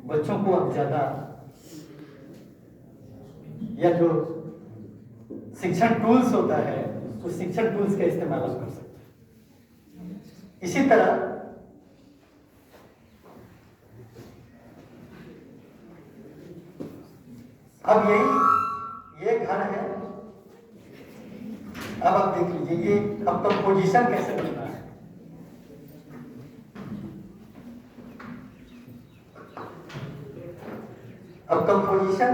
बच्चों को अब ज़्यादा या जो शिक्षण टूल्स होता है उस शिक्षण टूल्स का इस्तेमाल आप कर सकते हैं। इसी तरह अब ये घर है। अब आप देख लीजिए ये अब कंपोजिशन कैसे बनता है। अब कंपोजिशन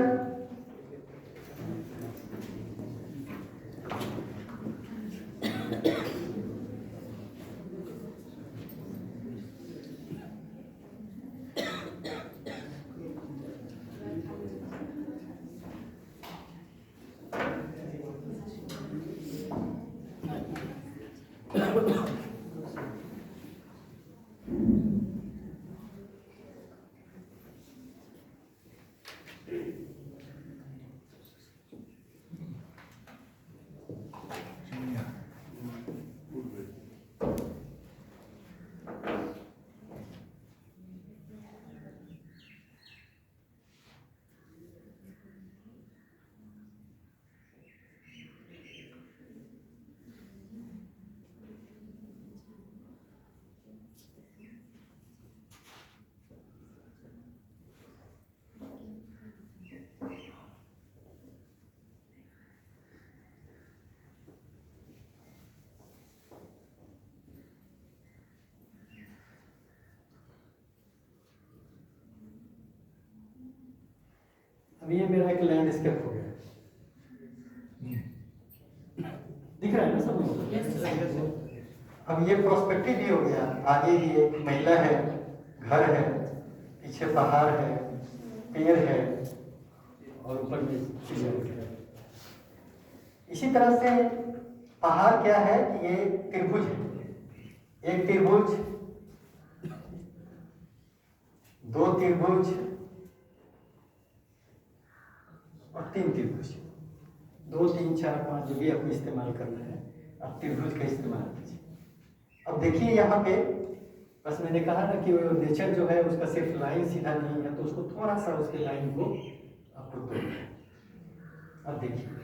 अब ये मेरा एक लैंडस्केप हो गया। दिख रहा है ना सब? अब ये प्रोस्पेक्टिव भी हो गया। आगे भी एक महिला है, घर है, पीछे पहाड़ है, पेड़ है और ऊपर में चीजें है। इसी तरह से पहाड़ क्या है कि ये त्रिभुज है। एक त्रिभुज, दो त्रिभुज और तीन त्रिभुज। 2 3 4 5 जो भी आपको इस्तेमाल करना है आप त्रिभुज का इस्तेमाल कीजिए। अब देखिए यहाँ पे बस मैंने कहा ना कि वो नेचर जो है उसका सिर्फ लाइन सीधा नहीं है, तो उसको थोड़ा सा उसके लाइन को आपको तोड़ना है। अब देखिए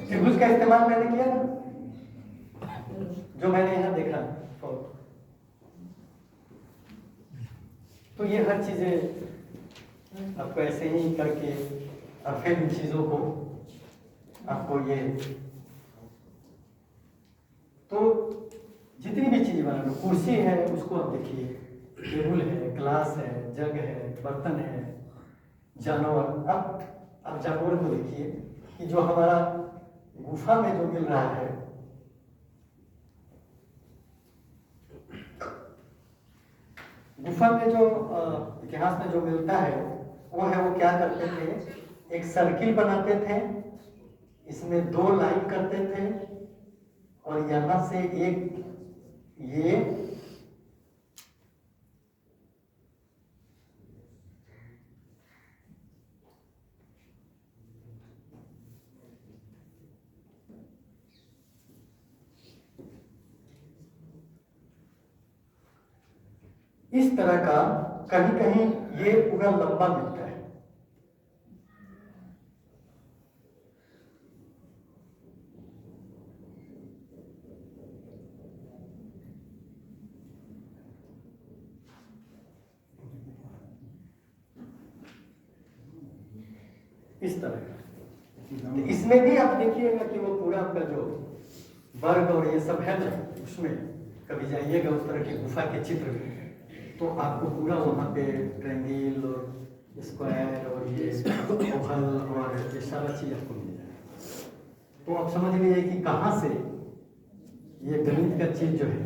त्रिभुज का इस्तेमाल मैंने किया ना, जो मैंने यहाँ देखा। तो ये हर चीजें आपको ऐसे ही करके और फिर इन चीजों को आपको ये तो जितनी भी चीजें बना लो, कुर्सी है उसको आप देखिए, टेबल है, ग्लास है, जग है, बर्तन है, जानवर। अब आप जानवर को देखिए कि जो हमारा गुफा में जो मिल रहा है, गुफा में जो इतिहास में जो मिलता है वो है, वो क्या करते थे, एक सर्किल बनाते थे, इसमें 2 लाइन करते थे और यहां से एक ये इस तरह का कहीं कहीं ये पूरा लंबा मिलता है। इस तरह का। तो इसमें भी आप देखिएगा कि वो पूरा आपका जो वर्ग और ये सब है ना, उसमें कभी जाइएगा उस तरह की गुफा के चित्र में, तो आपको पूरा वहाँ पे ट्रायंगल और स्क्वायर और ये ओवल और ये सारा चीज़ आपको मिल जाएगा। तो आप समझ लीजिए कि कहाँ से ये गणित का चीज़ जो है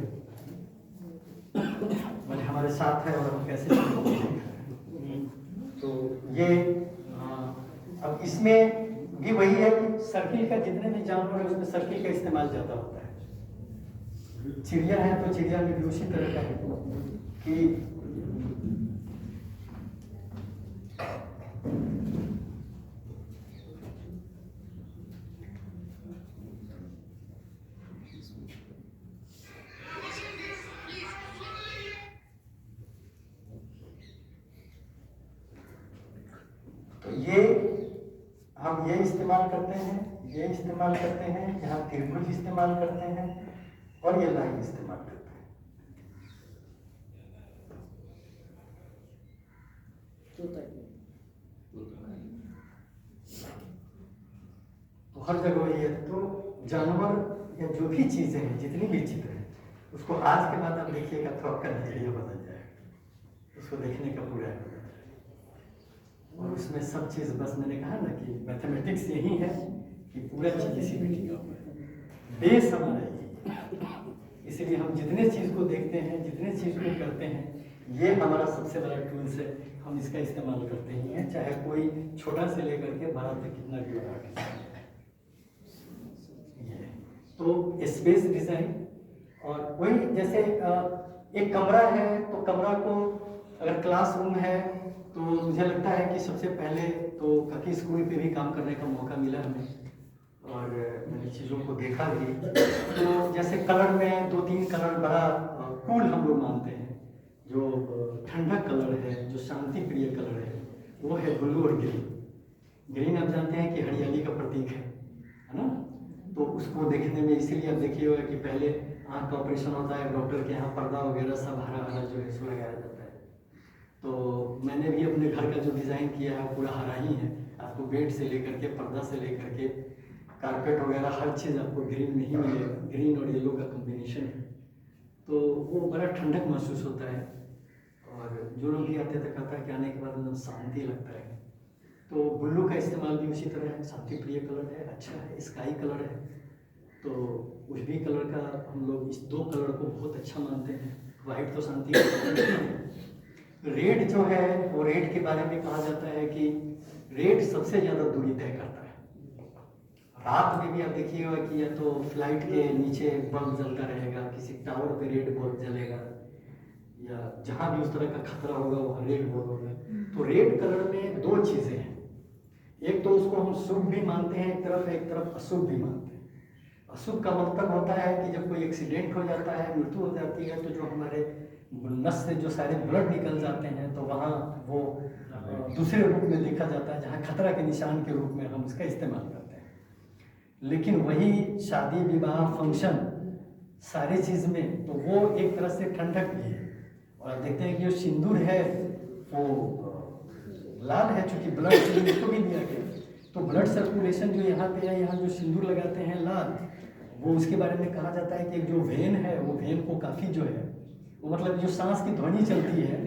मैंने हमारे साथ है और हम कैसे तो ये अब इसमें भी वही है कि सर्किल का जितने भी जानवर है उसमें सर्किल का इस्तेमाल ज़्यादा होता है। चिड़िया है तो चिड़िया में भी उसी तरह का है कि तो ये हम ये इस्तेमाल करते हैं, ये इस्तेमाल करते हैं, यहाँ त्रिभुज इस्तेमाल करते हैं और ये लाइन इस्तेमाल करते हैं। तो हर जगह ये तो जानवर या जो भी चीजें हैं, जितनी भी चित्र हैं, उसको आज के बाद आप देखिएगा तो आपका नजरिया बदल जाएगा, उसको देखने का पूरा है। और उसमें सब चीज़ बस मैंने कहा ना कि मैथमेटिक्स यही है कि पूरा चीज़ इसी में टिका हुआ है, बेस हमारा यही है। इसलिए हम जितने चीज़ को देखते हैं, जितने चीज़ को करते हैं, ये हमारा सबसे बड़ा टूल्स है, हम इसका इस्तेमाल करते ही हैं, चाहे कोई छोटा से लेकर के बड़ा तक कितना भी बड़ा। ये तो स्पेस डिज़ाइन और वही जैसे एक कमरा है तो कमरा को अगर क्लासरूम है तो मुझे लगता है कि सबसे पहले तो काफ़ी स्कूल पे भी काम करने का मौका मिला हमें और मैंने चीज़ों को देखा भी। तो जैसे कलर में 2-3 कलर बड़ा कूल हम लोग मानते हैं, जो ठंडा कलर है, जो शांति प्रिय कलर है, वो है ब्लू और ग्रीन। ग्रीन आप जानते हैं कि हरियाली का प्रतीक है ना। तो उसको देखने में इसीलिए आप देखिएगा कि पहले आँख का ऑपरेशन होता है, डॉक्टर के यहाँ पर्दा वगैरह सब हरा हरा जो है सो लगाया जाता है। तो मैंने भी अपने घर का जो डिज़ाइन किया है पूरा हरा ही है, आपको बेड से लेकर के पर्दा से लेकर के कारपेट वगैरह हर चीज़ आपको ग्रीन में ही मिलेगा। ग्रीन और येलो का कॉम्बिनेशन है, तो वो बड़ा ठंडक महसूस होता है और जो लोग भी आते थे कहता है कि आने के बाद एकदम शांति लगता है। तो ब्लू का इस्तेमाल भी उसी तरह है, शांति प्रिय कलर है, अच्छा है, स्काई कलर है। तो उस भी कलर का हम लोग इस 2 कलर को बहुत अच्छा मानते हैं। वाइट तो शांति का कलर है। रेड जो है वो रेड के बारे में कहा जाता है कि रेड सबसे ज़्यादा दूरी तय करता है। रात में भी आप देखिएगा कि या तो फ्लाइट के नीचे बल्ब जलता रहेगा, किसी टावर पे रेड बल्ब जलेगा, या जहाँ भी उस तरह का खतरा होगा वहाँ रेड बल्ब होगा। तो रेड कलर में 2 चीज़ें हैं, एक तो उसको हम शुभ भी मानते हैं एक तरफ अशुभ भी मानते हैं। अशुभ का मतलब होता है कि जब कोई एक्सीडेंट हो जाता है, मृत्यु हो जाती है, तो जो हमारे नस से जो सारे ब्लड निकल जाते हैं तो वहाँ वो दूसरे रूप में देखा जाता है, जहाँ खतरा के निशान के रूप में हम इसका इस्तेमाल करते हैं। लेकिन वही शादी विवाह फंक्शन सारी चीज़ में तो वो एक तरह से ठंडक भी है। और आप देखते हैं कि जो सिंदूर है वो लाल है, चूँकि ब्लड सिंदूर को भी दिया गया, तो ब्लड सर्कुलेशन जो यहाँ पे है, यहाँ जो सिंदूर लगाते हैं लाल, वो उसके बारे में कहा जाता है कि जो वेन है वो वेन को काफ़ी जो है वो मतलब जो सांस की ध्वनि चलती है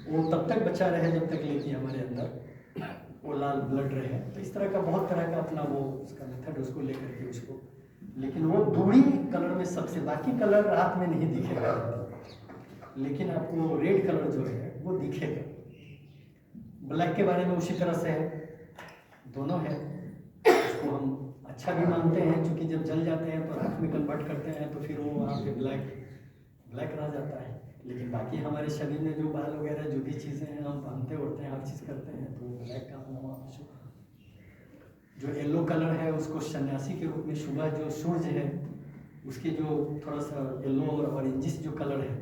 वो तब तक बचा रहे जब तक लेके हमारे अंदर वो लाल ब्लड रहे। तो इस तरह का बहुत तरह का अपना वो उसका मेथड उसको लेकर के उसको, लेकिन वो दूरी कलर में सबसे, बाकी कलर रात में नहीं दिखेगा, लेकिन आपको रेड कलर जो है वो दिखेगा। ब्लैक के बारे में उसी तरह से है, दोनों है, उसको हम अच्छा भी मानते हैं, क्योंकि जब जल जाते हैं तो राख में कन्वर्ट करते हैं तो फिर वो वहाँ पे ब्लैक रह जाता है। लेकिन बाकी हमारे शरीर में जो बाल वगैरह जो भी चीज़ें हैं हम पहनते उड़ते हैं, हर चीज़ करते हैं, तो ब्लैक का होना शुभ। जो येलो कलर है उसको सन्यासी के रूप में, सुबह जो सूरज है उसके जो थोड़ा सा येलो और ऑरेंजिश जो कलर है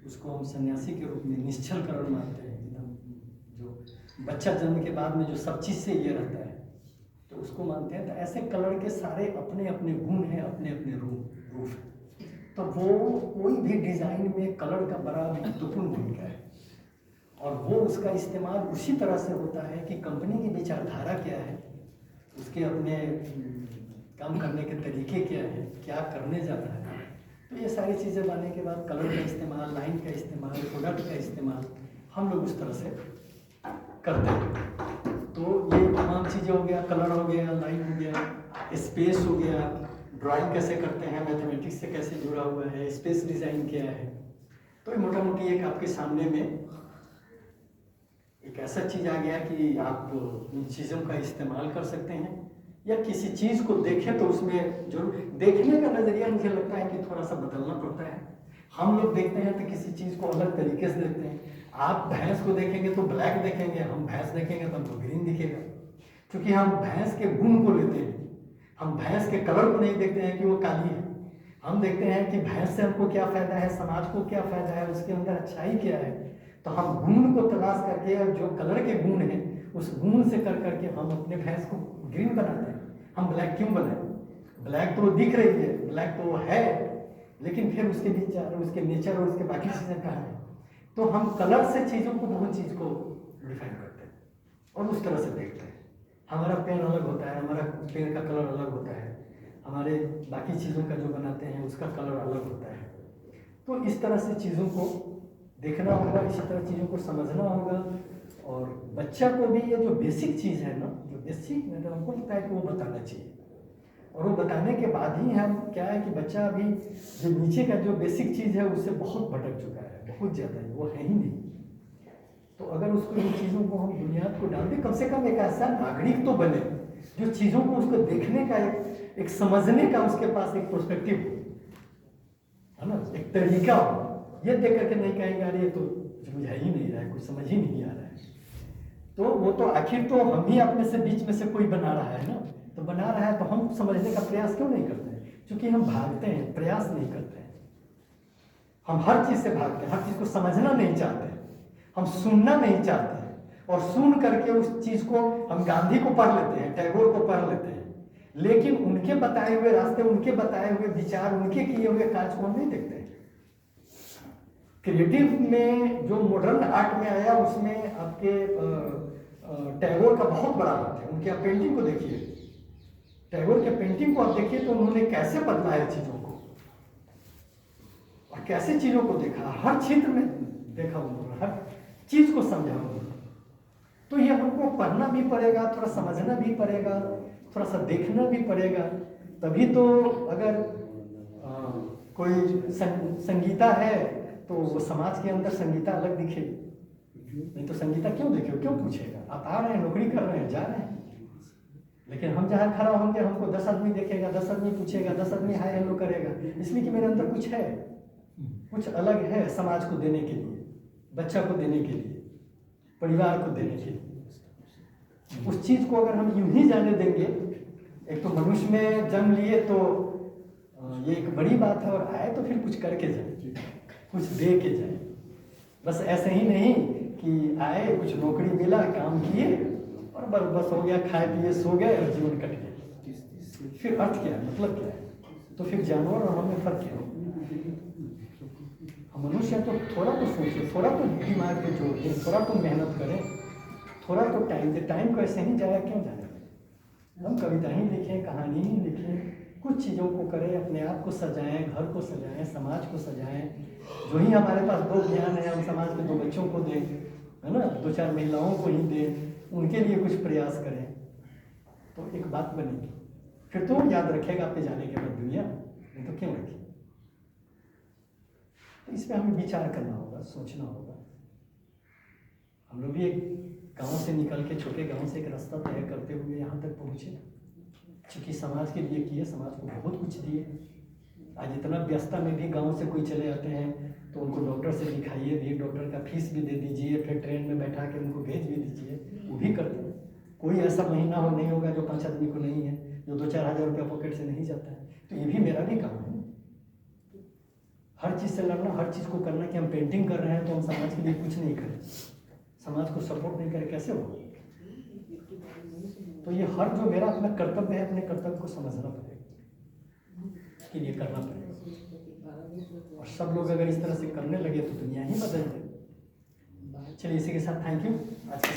उसको हम सन्यासी के रूप में निश्चल कलर मानते हैं। एकदम जो बच्चा जन्म के बाद में जो सब चीज़ से ये रहता है तो उसको मानते हैं। तो ऐसे कलर के सारे अपने अपने गुण हैं, अपने अपने रूप है। तो वो कोई भी डिज़ाइन में कलर का बड़ा महत्वपूर्ण भूमिका है और वो उसका इस्तेमाल उसी तरह से होता है कि कंपनी की विचारधारा क्या है, उसके अपने काम करने के तरीके क्या हैं, क्या करने जाता है। तो ये सारी चीज़ें लाने के बाद कलर का इस्तेमाल, लाइन का इस्तेमाल, प्रोडक्ट का इस्तेमाल हम लोग उस तरह से करते हैं। तो ये तमाम चीज़ें हो गया, कलर हो गया, लाइन हो गया, स्पेस हो गया, ड्राइंग कैसे करते हैं, मैथमेटिक्स से कैसे जुड़ा हुआ है, स्पेस डिज़ाइन क्या है। तो ये मोटा मोटी एक आपके सामने में एक ऐसा चीज़ आ गया कि आप इन चीज़ों का इस्तेमाल कर सकते हैं, या किसी चीज़ को देखें तो उसमें जरूर देखने का नज़रिया मुझे लगता है कि थोड़ा सा बदलना पड़ता है। हम लोग देखते हैं तो किसी चीज़ को अलग तरीके से देखते हैं। आप भैंस को देखेंगे तो ब्लैक देखेंगे, हम भैंस देखेंगे तो हमको ग्रीन दिखेगा, क्योंकि हम भैंस के गुण को लेते हैं। हम भैंस के कलर को नहीं देखते हैं कि वो काली है, हम देखते हैं कि भैंस से हमको क्या फ़ायदा है, समाज को क्या फ़ायदा है, उसके अंदर अच्छाई क्या है। तो हम गुण को तलाश करके, और जो कलर के गुण हैं उस गुण से कर करके हम अपने भैंस को ग्रीन बनाते हैं। हम ब्लैक क्यों बनाए? ब्लैक तो दिख रही है, ब्लैक तो है, लेकिन फिर उसके विचार, उसके नेचर और उसके बाकी चीज़ें कहाँ हैं। तो हम कलर से चीज़ों को, बहुत चीज़ को डिफाइन करते हैं और उस तरह से देखते हैं। हमारा पेन अलग होता है, हमारा पेन का कलर अलग होता है, हमारे बाकी चीज़ों का जो बनाते हैं उसका कलर अलग होता है। तो इस तरह से चीज़ों को देखना होगा, इसी तरह चीज़ों को समझना होगा। और बच्चा को भी ये जो बेसिक चीज़ है ना, जो बेसिक मतलब हमको लगता है कि वो बताना चाहिए, और वो बताने के बाद ही हम क्या है कि बच्चा अभी जो नीचे का जो बेसिक चीज़ है उससे बहुत भटक चुका है, बहुत ज़्यादा है, वो है ही नहीं। तो अगर उसको इन चीज़ों को हम बुनियाद को डाल दें, कम से कम एक ऐसा नागरिक तो बने जो चीज़ों को उसको देखने का एक समझने का उसके पास एक पर्सपेक्टिव हो, है ना, एक तरीका हो। ये देख करके नहीं कहेंगे अरे ये तो समझ ही नहीं रहा है, कुछ समझ ही नहीं आ रहा है। तो वो तो आखिर तो हम ही अपने से बीच में से कोई बना रहा है ना, तो बना रहा है तो हम समझने का प्रयास क्यों नहीं करते हैं? क्योंकि हम भागते हैं, प्रयास नहीं करते हैं। हम हर चीज़ से भागते हैं, हर चीज़ को समझना नहीं चाहते हैं, हम सुनना नहीं चाहते हैं, और सुन करके उस चीज़ को हम गांधी को पढ़ लेते हैं, टैगोर को पढ़ लेते हैं, लेकिन उनके बताए हुए रास्ते, उनके बताए हुए विचार, उनके किए हुए कार्य को हम नहीं देखते हैं। क्रिएटिव में जो मॉडर्न आर्ट में आया उसमें आपके टैगोर का बहुत बड़ा हाथ है। उनके आप पेंटिंग को देखिए, टैगोर के पेंटिंग को आप देखिए तो उन्होंने कैसे बदला है चीज़ों को, और कैसे चीज़ों को देखा, हर क्षेत्र में देखा उन्होंने, हर चीज़ को समझा उन्होंने। तो ये हमको पढ़ना भी पड़ेगा, थोड़ा समझना भी पड़ेगा, थोड़ा सा देखना भी पड़ेगा, तभी तो। अगर कोई संगीता है तो वो समाज के अंदर संगीता अलग दिखेगी, नहीं तो संगीता क्यों देखे, क्यों पूछेगा? आप आ रहे हैं, नौकरी कर रहे हैं, जा रहे हैं, लेकिन हम जहाँ खड़ा होंगे हमको 10 आदमी देखेगा, 10 आदमी पूछेगा, 10 आदमी हाय हेलो करेगा, इसलिए कि मेरे अंदर कुछ है, कुछ अलग है समाज को देने के लिए, बच्चा को देने के लिए, परिवार को देने के लिए। उस चीज़ को अगर हम यूं ही जाने देंगे, एक तो मनुष्य में जन्म लिए तो ये एक बड़ी बात है, और आए तो फिर कुछ करके जाए, कुछ दे के जाए। बस ऐसे ही नहीं कि आए, कुछ नौकरी मिला, काम किए और बस हो गया, खाए पिए सो गए और जीवन कट गया। फिर अर्थ क्या है, मतलब क्या है? तो फिर जानवर और हमें फर्क क्या है? हम मनुष्य तो थोड़ा तो सोचें, थोड़ा तो दिमाग पे जोर दें, थोड़ा तो मेहनत करें, थोड़ा तो टाइम दें। टाइम को ऐसे ही जाया क्यों जाने? हम कविता ही लिखें, कहानी ही लिखें, कुछ चीज़ों को करें, अपने आप को सजाएं, घर को सजाएं, समाज को सजाएं। जो ही हमारे पास 2 ज्ञान है हम समाज के 2 बच्चों को दें, है ना, 2-4 महिलाओं को ही दें, उनके लिए कुछ प्रयास करें, तो एक बात बनेगी। फिर तो याद रखेगा आपके जाने के बाद दुनिया, नहीं तो क्यों रखेगी? तो इस पर हमें विचार करना होगा, सोचना होगा। हम लोग भी एक गांव से निकल के, छोटे गांव से एक रास्ता तय करते हुए यहाँ तक पहुँचे, क्योंकि समाज के लिए किए, समाज को बहुत कुछ दिए। आज इतना व्यस्तता में भी गांव से कोई चले आते हैं तो उनको डॉक्टर से दिखाइए भी, डॉक्टर का फीस भी दे दीजिए, फिर ट्रेन में बैठा के उनको भेज भी दीजिए, वो भी करते हैं। कोई ऐसा महीना हो नहीं होगा जो 5 आदमी को नहीं है, जो 2-4 हज़ार रुपया पॉकेट से नहीं जाता है। तो ये भी मेरा भी काम है, हर चीज़ से लड़ना, हर चीज़ को करना। कि हम पेंटिंग कर रहे हैं तो हम समाज के लिए कुछ नहीं करें, समाज को सपोर्ट नहीं करें, कैसे होगा? तो ये हर जो मेरा अपना कर्तव्य है, अपने कर्तव्य को समझना पड़ेगा, इसके लिए करना पड़ेगा। और सब लोग अगर इस तरह से करने लगे तो दुनिया ही बदल जाए। चलिए इसी के साथ थैंक यू आज के